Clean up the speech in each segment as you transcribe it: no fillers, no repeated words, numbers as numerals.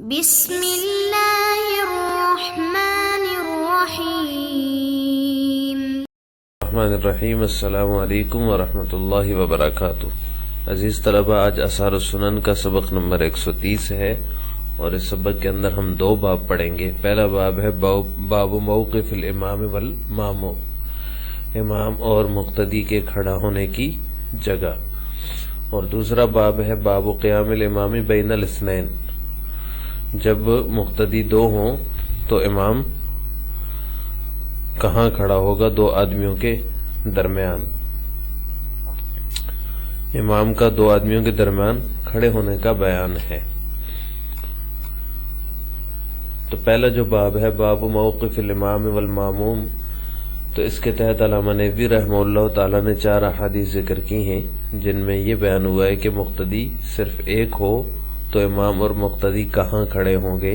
بسم اللہ الرحمن الرحیم۔ الرحمن الرحیم۔ السلام علیکم ورحمۃ اللہ وبرکاتہ۔ عزیز طلبہ، آج آثار السنن کا سبق نمبر 130 ہے اور اس سبق کے اندر ہم دو باب پڑھیں گے۔ پہلا باب ہے باب موقف الامام والماموم، امام اور مقتدی کے کھڑا ہونے کی جگہ، اور دوسرا باب ہے باب قیام الامام بین الاثنین، جب مقتدی دو ہوں تو امام کہاں کھڑا ہوگا دو آدمیوں کے درمیان، امام کا دو آدمیوں کے درمیان کھڑے ہونے کا بیان ہے۔ تو پہلا جو باب ہے باب موقف الامام والماموم، تو اس کے تحت علامہ نووی رحمہ اللہ تعالی نے 4 احادیث ذکر کی ہیں جن میں یہ بیان ہوا ہے کہ مقتدی صرف ایک ہو تو امام اور مقتدی کہاں کھڑے ہوں گے،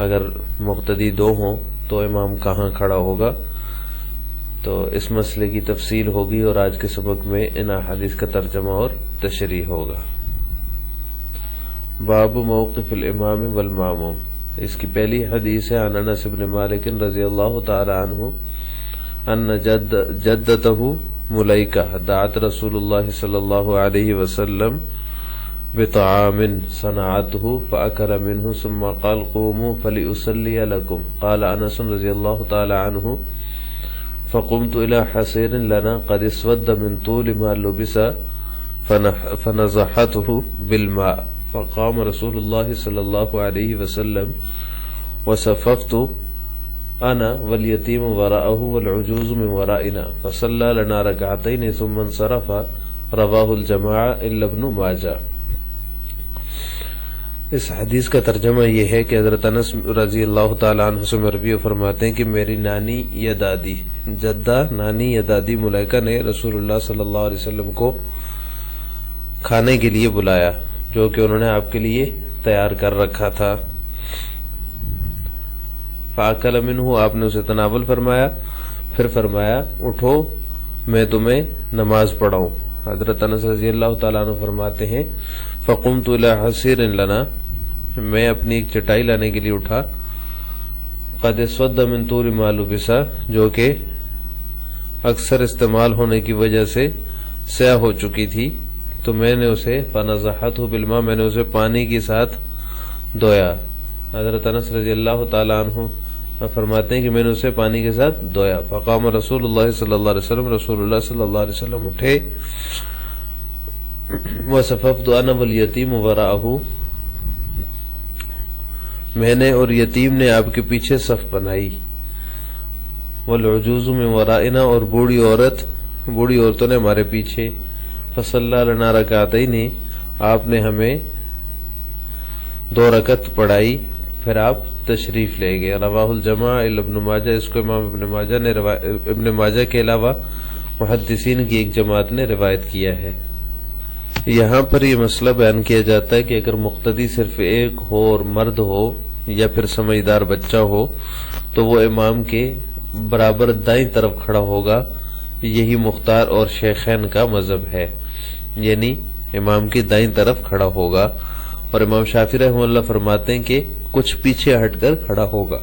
اگر مقتدی 2 ہوں تو امام کہاں کھڑا ہوگا۔ تو اس مسئلے کی تفصیل ہوگی اور آج کے سبق میں ان احادیث کا ترجمہ اور تشریح ہوگا۔ باب موقف الامام والماموم، اس کی پہلی حدیث ہے عن انس بن مالک رضی اللہ تعالی عنہ ان جدته ملیکہ دعت رسول اللہ صلی اللہ علیہ وسلم بطعام صنعته فأكل منه ثم قال قوموا فلأصلي لكم، قال انس رضی اللہ تعالی عنہ فقمت الى حصير لنا قد اسود من طول ما لبس فنزحته بالماء، فقام رسول اللہ صلی اللہ علیہ وسلم وصففت انا والیتیم وراءه والعجوز من ورائنا فصلى لنا ركعتين ثم انصرف، رواه الجماعة الا ابن ماجہ۔ اس حدیث کا ترجمہ یہ ہے کہ حضرت انس رضی اللہ تعالیٰ عنہ سے مروی فرماتے ہیں کہ میری نانی یا دادی، جدہ نانی یا دادی ملیکہ نے رسول اللہ صلی اللہ علیہ وسلم کو کھانے کے لیے بلایا جو کہ انہوں نے آپ کے لیے تیار کر رکھا تھا۔ فَأَكَلَ مِنْهُ، آپ نے اسے تناول فرمایا، پھر فرمایا اٹھو میں تمہیں نماز پڑھاؤں۔ حضرت انس رضی اللہ تعالیٰ عنہ فرماتے ہیں فَقُمْتُ إِلَى حَصِيرٍ لَنَا، میں اپنی ایک چٹائی لانے کے لیے اٹھا، قَدْ اسْوَدَّ مِنْ طُولِ مَا لُبِسَ، جو کہ اکثر استعمال ہونے کی وجہ سے سیاہ ہو چکی تھی، تو میں نے اسے فَنَزَحَتْهُ بِالْمَاء، میں نے اسے پانی کے ساتھ دھویا۔ حضرت انس رضی اللہ تعالیٰ عنہ فرماتے ہیں کہ میں نے اسے پانی کے ساتھ دھویا۔ فقام رسول اللہ صلی اللہ علیہ وسلم، رسول اللہ صلی اللہ علیہ وسلم اٹھے، وصففت انا والیتیم وراءہ، میں نے اور یتیم نے آپ کے پیچھے صف بنائی، والعجوز من ورائنا، اور بوڑھی عورتوں نے ہمارے پیچھے، فصلی لنا رکعتین، آپ نے ہمیں 2 رکعت پڑھائی، پھر آپ تشریف لے گئے۔ رواہ الجماعہ الا ابن ماجہ، اس کو امام ابن ماجہ کے علاوہ محدثین کی ایک جماعت نے روایت کیا ہے۔ یہاں پر یہ مسئلہ بیان کیا جاتا ہے کہ اگر مقتدی صرف ایک ہو اور مرد ہو یا پھر سمجھدار بچہ ہو تو وہ امام کے برابر دائیں طرف کھڑا ہوگا، یہی مختار اور شیخین کا مذہب ہے، یعنی امام کی دائیں طرف کھڑا ہوگا، اور امام شافعی رحمہ اللہ فرماتے ہیں کہ کچھ پیچھے ہٹ کر کھڑا ہوگا۔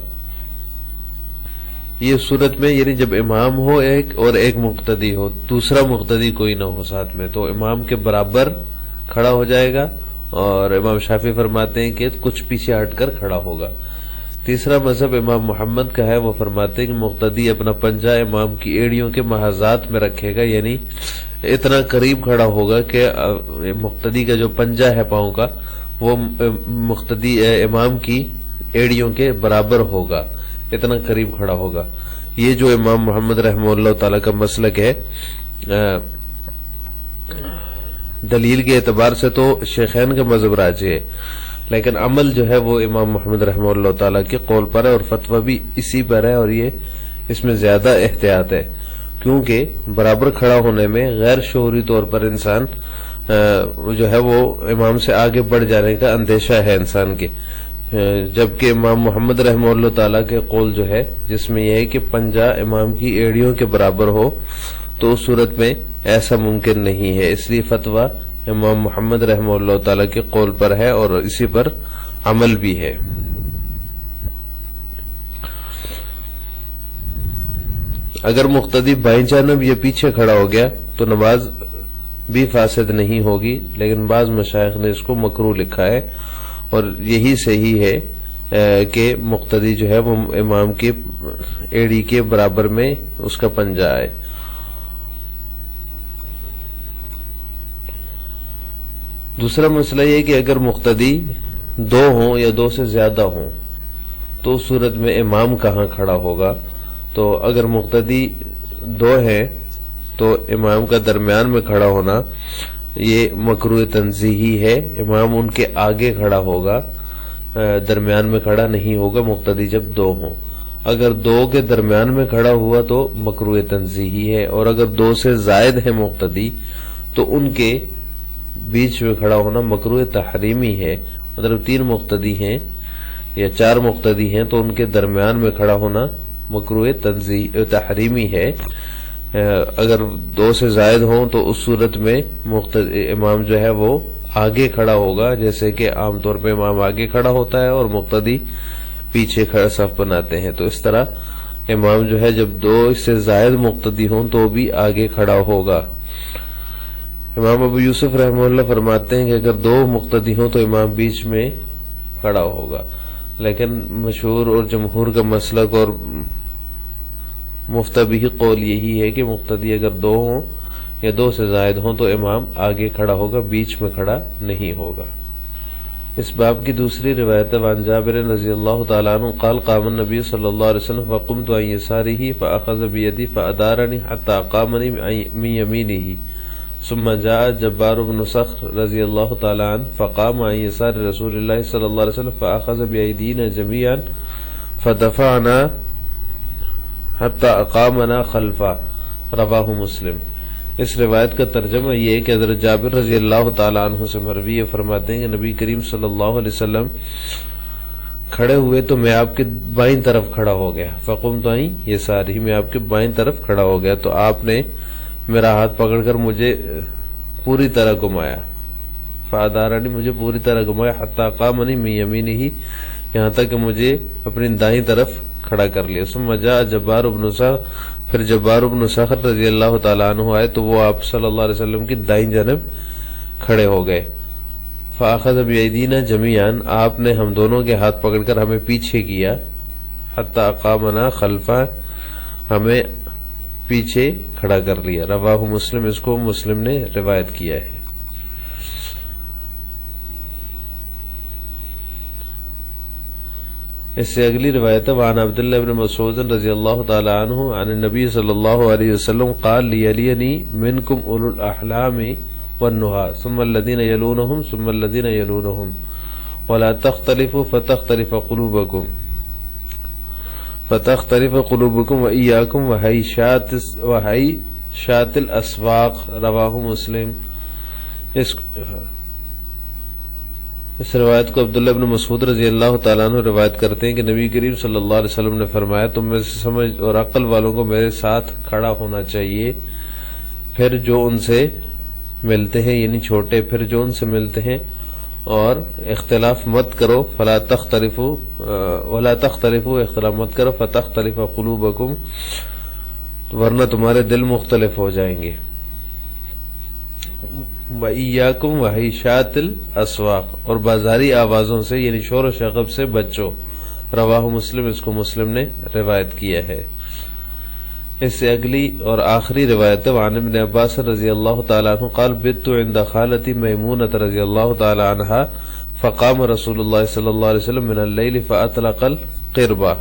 یہ صورت میں یعنی جب امام ہو ایک اور ایک مقتدی ہو، دوسرا مقتدی کوئی نہ ہو ساتھ میں، تو امام کے برابر کھڑا ہو جائے گا، اور امام شافعی فرماتے ہیں کہ کچھ پیچھے ہٹ کر کھڑا ہوگا۔ تیسرا مذہب امام محمد کا ہے، وہ فرماتے ہیں کہ مقتدی اپنا پنجہ امام کی ایڑیوں کے محاذات میں رکھے گا، یعنی اتنا قریب کھڑا ہوگا کہ مقتدی کا جو پنجہ ہے پاؤں کا وہ مقتدی امام کی ایڑیوں کے برابر ہوگا، اتنا قریب کھڑا ہوگا۔ یہ جو امام محمد رحمہ اللہ تعالی کا مسلک ہے، دلیل کے اعتبار سے تو شیخین کا مذہب راجح ہے، لیکن عمل جو ہے وہ امام محمد رحمہ اللہ تعالی کے قول پر ہے، اور فتویٰ بھی اسی پر ہے، اور یہ اس میں زیادہ احتیاط ہے، کیونکہ برابر کھڑا ہونے میں غیر شعوری طور پر انسان جو ہے وہ امام سے آگے بڑھ جانے کا اندیشہ ہے انسان کے، جبکہ امام محمد رحمہ اللہ تعالیٰ کے قول جو ہے جس میں یہ ہے کہ پنجہ امام کی ایڑیوں کے برابر ہو، تو اس صورت میں ایسا ممکن نہیں ہے، اس لیے فتویٰ امام محمد رحمہ اللہ تعالیٰ کے قول پر ہے اور اسی پر عمل بھی ہے۔ اگر مقتدی بائیں جانب یا پیچھے کھڑا ہو گیا تو نماز بھی فاسد نہیں ہوگی، لیکن بعض مشائخ نے اس کو مکروہ لکھا ہے، اور یہی صحیح ہے کہ مقتدی جو ہے وہ امام کی ایڑی کے برابر میں اس کا پنجہ آئے۔ دوسرا مسئلہ یہ کہ اگر مقتدی دو ہوں یا دو سے زیادہ ہوں تو اس صورت میں امام کہاں کھڑا ہوگا؟ تو اگر مقتدی دو ہیں تو امام کا درمیان میں کھڑا ہونا یہ مکروہ تنزیہی ہے، امام ان کے آگے کھڑا ہوگا، درمیان میں کھڑا نہیں ہوگا مقتدی جب دو ہوں۔ اگر دو کے درمیان میں کھڑا ہوا تو مکروہ تنزیہی ہے، اور اگر دو سے زائد ہے مقتدی تو ان کے بیچ میں کھڑا ہونا مکروہ تحریمی ہے۔ مطلب 3 مقتدی ہیں یا 4 مقتدی ہیں تو ان کے درمیان میں کھڑا ہونا مکروہ تحریمی ہے۔ اگر 2 سے زائد ہوں تو اس صورت میں امام جو ہے وہ آگے کھڑا ہوگا، جیسے کہ عام طور پہ امام آگے کھڑا ہوتا ہے اور مقتدی پیچھے کھڑا صف بناتے ہیں، تو اس طرح امام جو ہے جب 2 سے زائد مقتدی ہوں تو بھی آگے کھڑا ہوگا۔ امام ابو یوسف رحمہ اللہ فرماتے ہیں کہ اگر 2 مقتدی ہوں تو امام بیچ میں کھڑا ہوگا، لیکن مشہور اور جمہور کا مسلک اور مفتبی قول یہی ہے کہ مقتدی اگر 2 ہوں یا 2 سے زائد ہوں تو امام آگے کھڑا ہوگا، بیچ میں کھڑا نہیں ہوگا۔ اس باب کی دوسری روایت وعن جابر رضی اللہ تعالیٰ عنہ قال قام النبی صلی اللہ علیہ وسلم فقمت عن یسارہ فاخذ بیدی فادارنی حتی اقامنی من یمینہ ثم جاء جبار بن صخر رضی اللہ تعالیٰ عنہ فقام عن یسار رسول اللہ صلی اللہ علیہ وسلم فاخذ بیدینا جميعا فدفعنا حتی اقامنا خلفا، رواہ مسلم۔ اس روایت کا ترجمہ یہ ہے کہ حضرت جابر رضی اللہ تعالیٰ عنہ سے مروی فرماتے ہیں کہ نبی کریم صلی اللہ علیہ وسلم کھڑے ہوئے تو میں آپ کے بائیں طرف کھڑا ہو گیا، فقمت عن یسارہ، میں آپ کے بائیں طرف کھڑا ہو گیا تو آپ نے میرا ہاتھ پکڑ کر مجھے پوری طرح گھمایا، فادارنی، مجھے پوری طرح گھمایا، حتی اقامنی من یمینہ، یہاں تک کہ مجھے اپنی دائیں طرف کھڑا کر لیا۔ ثم جاء جبار بن صخر، پھر جبار بن صخر رضی اللہ تعالیٰ عنہ آئے تو وہ آپ صلی اللہ علیہ وسلم کی دائیں جانب کھڑے ہو گئے۔ فاخذ بیدینا جميعا، آپ نے ہم دونوں کے ہاتھ پکڑ کر ہمیں پیچھے کیا، حتی اقامنا خلفا، ہمیں پیچھے کھڑا کر لیا، رواہ مسلم، اس کو مسلم نے روایت کیا ہے۔ اس سے اگلی روایت ہے وعن عبداللہ بن مسعود رضی اللہ تعالی عنہ عن النبی صلی اللہ علیہ وسلم قال لیلینی منکم اولو الاحلام والنہى ثم الذین یلونہم ثم الذین یلونہم ولا تختلفوا فتختلف قلوبکم وإیاکم وحیشات الاسواق، رواہ مسلم۔ اس روایت کو عبداللہ بن مسعود رضی اللہ تعالیٰ عنہ روایت کرتے ہیں کہ نبی کریم صلی اللہ علیہ وسلم نے فرمایا تم میں سے سمجھ اور عقل والوں کو میرے ساتھ کھڑا ہونا چاہیے، پھر جو ان سے ملتے ہیں یعنی چھوٹے، پھر جو ان سے ملتے ہیں، اور اختلاف مت کرو، فلا تختلفوا ولا تختلفوا، اختلاف مت کرو، فتختلف قلوبکم، ورنہ تمہارے دل مختلف ہو جائیں گے، وَإِيَّاكُمْ وَحِيشَاتِ الْأَسْوَاقِ، اور بازاری آوازوں سے یعنی شور و شغب سے بچو، رواہ مسلم، اس کو مسلم نے روایت کیا ہے۔ اس سے اگلی اور آخری روایت وعن ابن عباس رضی اللہ تعالیٰ عنہ قال بت عند خالتی میمونۃ رضی اللہ تعالیٰ عنہا فقام رسول اللہ صلی اللہ علیہ وسلم من اللیل فاطلق القربہ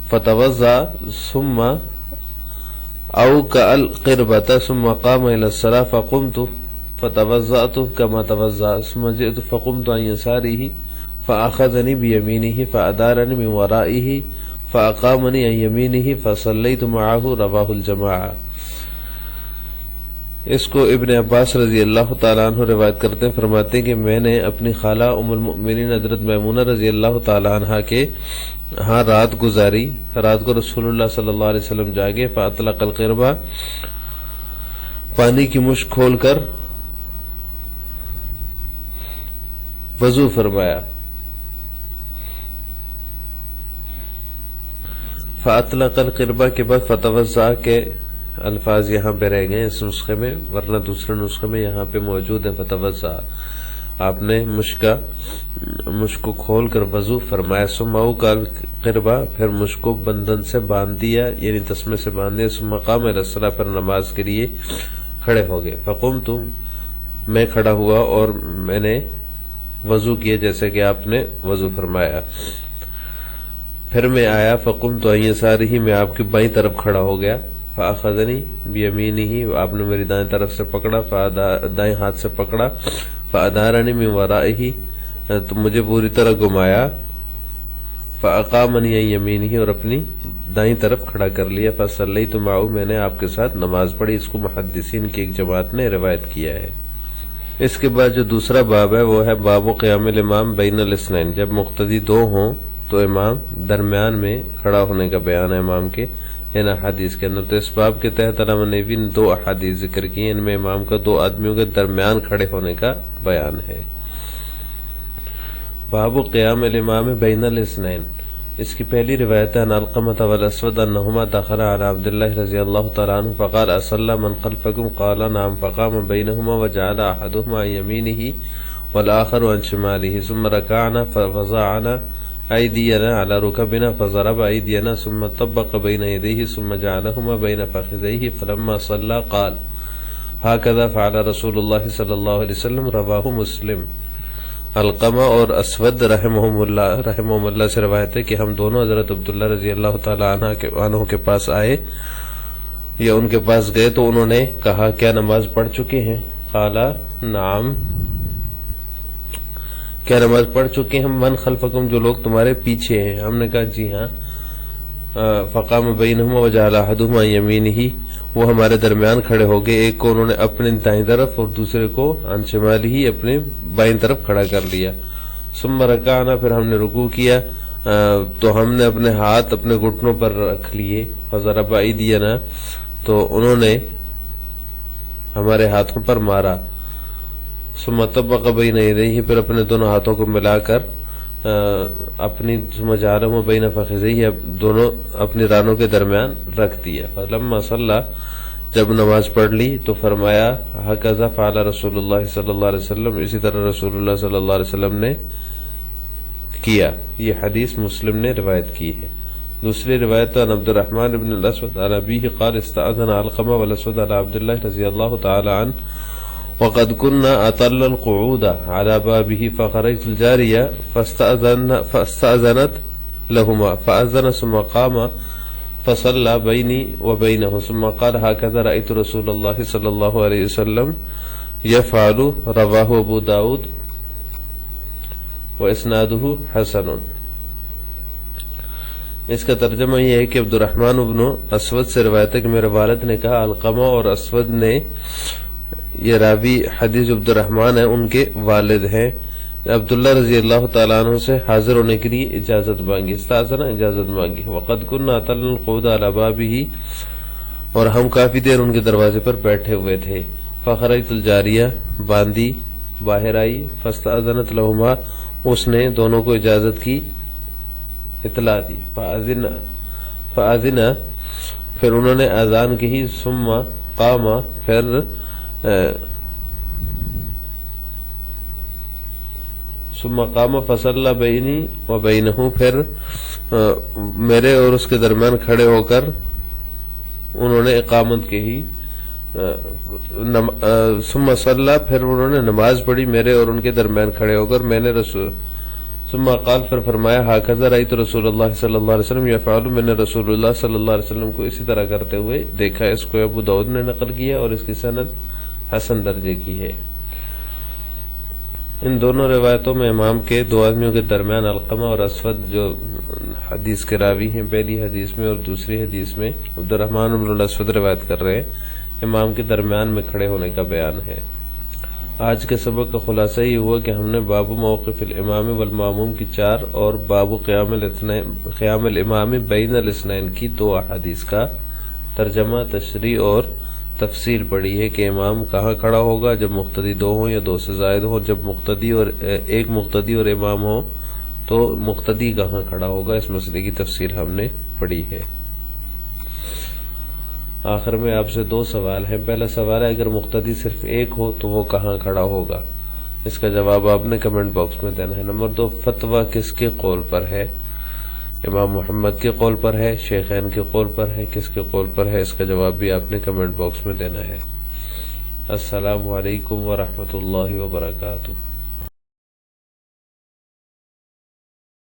فتوضأ ثم اوقع القربة ثم قام الى الصلاة فقمت فتوضأت كما توضأ ثم جئت فقمت عن يساره فأخذني بيمينه فأدارني من ورائه فأقامني عن يمينه فصليت معه، رواه الجماعة۔ اس کو ابن عباس رضی اللہ تعالیٰ عنہ روایت کرتے ہیں، فرماتے ہیں کہ میں نے اپنی خالہ ام المؤمنین حضرت میمونہ رضی اللہ تعالیٰ عنہ کے ہاں رات گزاری، رات کو رسول اللہ صلی اللہ علیہ وسلم جاگے، فاطلق القربہ، پانی کی مشک کھول کر وضو فرمایا. فاطلق القربہ کے بعد فتوضا کے الفاظ یہاں پہ رہ گئے اس نسخے میں، ورنہ دوسرے نسخے میں یہاں پہ موجود ہے فتوضا. آپ نے مشک کو کھول کر وضو فرمایا. ثم اوقع القربہ، پھر مشک کو بندن سے باندھ دیا، یعنی تسمے سے باندھ دیا. ثم قام الی الصلاۃ، پھر نماز کے لیے کھڑے ہو گئے. فقمت، میں کھڑا ہوا اور میں نے وضو کیا جیسے کہ آپ نے وضو فرمایا. پھر میں آیا. فقمت عن یسارہ، میں آپ کی بائیں طرف کھڑا ہو گیا. فاخذنی بیمینہ، آپ نے میری دائیں طرف سے پکڑا، دائیں ہاتھ سے پکڑا. فادارنی من ورائہ، تو مجھے پوری طرح گھمایا. فاقامنی عن یمینہ، اور اپنی دائیں طرف کھڑا کر لیا. فصلیت معہ، میں نے آپ کے ساتھ نماز پڑھی. اس کو محدثین کی ایک جماعت نے روایت کیا ہے. اس کے بعد جو دوسرا باب ہے وہ ہے باب قیام الامام بین الاثنین. جب مقتدی دو ہوں تو امام درمیان میں کھڑا ہونے کا بیان ہے امام کے ان احادیث کے اندر. تو اس باب کے تحت علامہ نبوی نے 2 احادیث ذکر کی، ان میں امام کا 2 آدمیوں کے درمیان کھڑے ہونے کا بیان ہے. باب قیام الامام بین الاثنین. اس کی پہلی روایت ہے عن علقمۃ والاسود انہما دخلا علی عبداللہ رضی اللہ تعالی عنہ فقال اصلی من خلفکم قال نعم فقام بینہما وجعل احدہما عن یمینہ والآخر عن شمالہ ثم رکعنا فوضعنا ایدینا علی رکبنا فضرب ایدینا ثم طبق بین یدیہ ثم جعلہما بین فخذیہ فلما صلی قال ہکذا فعل رسول اللہ صلی اللہ علیہ وسلم. رواہ مسلم. علقمہ اور اسود رحمہم اللہ سے روایت ہے کہ ہم دونوں حضرت عبداللہ رضی اللہ تعالی عنہ کے پاس آئے یا ان کے پاس گئے تو انہوں نے کہا کیا نماز پڑھ چکے ہیں؟ قالا نعم، کیا نماز پڑھ چکے ہیں؟ من خلفکم، جو لوگ تمہارے پیچھے ہیں. ہم نے کہا جی ہاں. فقام بینہما وجعل احدہما عن یمینہ، وہ ہمارے درمیان کھڑے ہو گئے. ایک کو انہوں نے اپنے دائیں طرف اور دوسرے کو عن شمالہ اپنے بائیں طرف کھڑا کر لیا. ثم رکعنا، پھر ہم نے رکوع کیا تو ہم نے اپنے ہاتھ اپنے گھٹنوں پر رکھ لیے. فضرب ایدینا، تو انہوں نے ہمارے ہاتھوں پر مارا. ثم طبق بین یدیہ، پھر اپنے دونوں ہاتھوں کو ملا کر اپنی ثم جعلہما بین فخذیہ، دونوں اپنی رانوں کے درمیان رکھ دیا. فلما صلی، جب نماز پڑھ لی تو فرمایا ہکذا فعل رسول اللہ صلی اللہ علیہ وسلم، اسی طرح رسول اللہ صلی اللہ علیہ وسلم نے کیا. یہ حدیث مسلم نے روایت کی ہے. دوسری روایت عن عبد الرحمن بن الاسود عن ابیہ قال استأذن علقمہ والاسود علی عبداللہ رضی اللہ تعالی عنہ وقد كنا اطل القعود على بابه فخرجت الجارية فاستأذنت لهما فأذن ثم قام فصلى بيني وبينه ثم قال هكذا رأيت رسول الله صلى الله عليه وسلم يفعل. رواه ابو داود واسناده حسن. اس کا ترجمہ یہ ہے کہ عبد الرحمن بن اسود سے روایت ہے کہ میرے والد نے کہا، علقمہ اور اسود نے، یہ راوی حدیث عبد الرحمن ہے، ان کے والد ہیں، عبداللہ رضی اللہ تعالیٰ عنہ سے حاضر ہونے کے لیے اجازت مانگی. استاذنا، اجازت مانگی. وقد كنا اطلنا القعود على بابه، اور ہم کافی دیر ان کے دروازے پر بیٹھے ہوئے تھے. فخرجت الجاریہ، باندی باہر آئی. فاستأذنت لهما، اس نے دونوں کو اجازت کی اطلاع دی. فاذن، پھر انہوں نے اذان کی. ثم قام، پھر ثم قام فصلی بینی و بینہ، پھر میرے اور اس کے درمیان کھڑے ہو کر انہوں نے اقامت کی. ثم صلی، پھر انہوں نے نماز پڑھی میرے اور ان کے درمیان کھڑے ہو کر. میں نے ثم قال، پھر فرمایا ہکذا رأیت رسول اللہ صلی اللہ علیہ وسلم یفعل، میں نے رسول اللہ صلی اللہ علیہ وسلم کو اسی طرح کرتے ہوئے دیکھا. اس کو ابو داؤد نے نقل کیا اور اس کی سند حسن درجے کی ہے. ان دونوں روایتوں میں امام کے 2 آدمیوں کے درمیان علقمہ اور اسود جو حدیث کے راوی ہیں، پہلی حدیث میں اور دوسری حدیث میں عبد الرحمن بن الاسود روایت کر رہے ہیں، امام کے درمیان میں کھڑے ہونے کا بیان ہے. آج کے سبق کا خلاصہ یہ ہوا کہ ہم نے باب موقف الامام والماموم کی 4 اور باب قیام الامام بین الاثنین کی 2 احادیث کا ترجمہ، تشریح اور تفصیل پڑھی ہے کہ امام کہاں کھڑا ہوگا جب مقتدی دو ہوں یا دو سے زائد ہوں. جب ایک مقتدی اور امام ہو تو مقتدی کہاں کھڑا ہوگا، اس مسئلے کی تفصیل ہم نے پڑھی ہے. آخر میں آپ سے 2 سوال ہیں. پہلا سوال ہے اگر مقتدی صرف ایک ہو تو وہ کہاں کھڑا ہوگا، اس کا جواب آپ نے کمنٹ باکس میں دینا ہے. نمبر 2، فتویٰ کس کے قول پر ہے؟ امام محمد کے قول پر ہے، شیخین کے قول پر ہے، کس کے قول پر ہے؟ اس کا جواب بھی آپ نے کمنٹ باکس میں دینا ہے. السلام علیکم ورحمۃ اللہ وبرکاتہ.